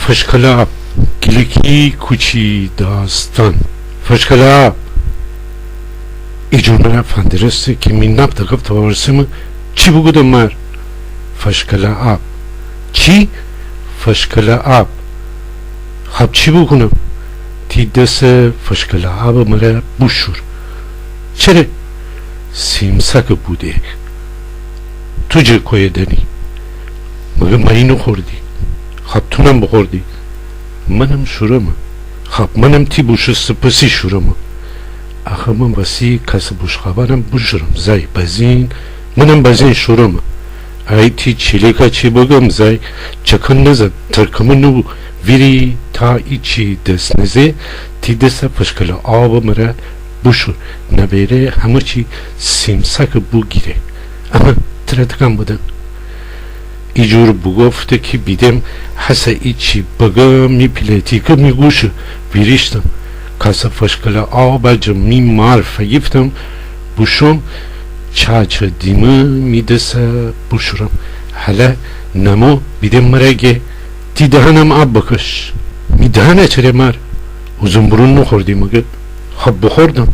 Fışkıla gileki kuçi dastan Fışkıla İcunlara fandirası ki minnap takıp tavarsı mı çi bugudu mar Fışkıla ab çi fışkıla ab hap çi bugunum tiddesi fışkıla abı mıra buşur çere simsakı bude tucu koyedeni mıgı mayını kordi hap tunam bu kordi manım şuramı hap manım ti buşu sıpısı şuramı ahımın basi kası buşkabanım buşurum zay bazin manım bazin şuramı ay ti çilika çi bugam zay çakınlıza tırkımını viri ta içi desneze ti desa fışkıla ağabı mıra buşur nabere hamıçi simsakı bu gire ama tırtıkan budan İcur bugofte ki bidem hasa içi baga mi piletika mi guşu viriştim kasa fışkıla ağabacım mi marfa giftim buşum çaça dimi mi desa buşuram hala namo bidem merege ti dahanam ab bakış mi dahana çere mar uzun burunlu khordi mıgıt hab bukhordam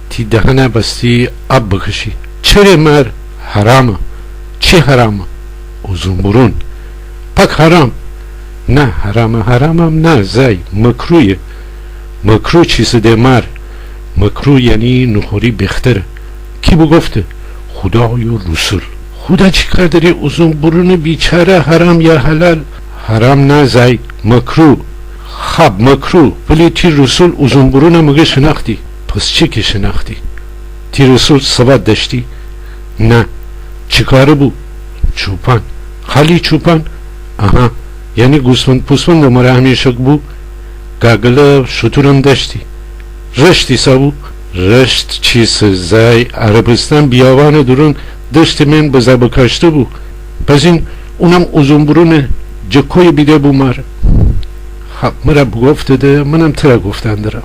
ti dahana basti ab bakışı çere mar harama çi harama uzun burun pak haram ne haramam ne zay makruh چیز demar makruh یعنی نخوری بختر کی bu گفته خدای و رسول خدا چیکار داره uzun burunu بیچاره haram یا halal haram نه زای makruh خب makruh ولی تی رسول uzun buruna مگه شناختی پس چی که شناختی تی رسول سواد داشتی نه چیکاره بو چوپان خالی چوپان aha yani gusman pusman da mara hamişak bu gagılı şuturum deşti reşti sabu reşt çisi zay Arabistan biyavanı durun deşti men baza bakaştı bu bazin unam uzun burunu cekoy bide bu mar hap mara bu gofte de manam tıra goftandıram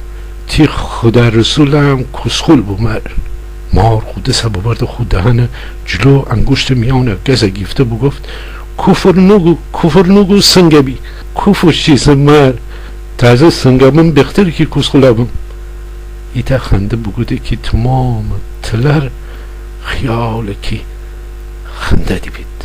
ti xuda rasulam kuskhul bu mar مار خود سبب برد خود دهنه جلو انگشت میانه گزه گفته بو گفت کفر نگو سنگبی کفر چیز مر تازه سنگبم بختر که کسخلابم ایتا خنده بگوده که تمام تلر خیال که خنده دی بید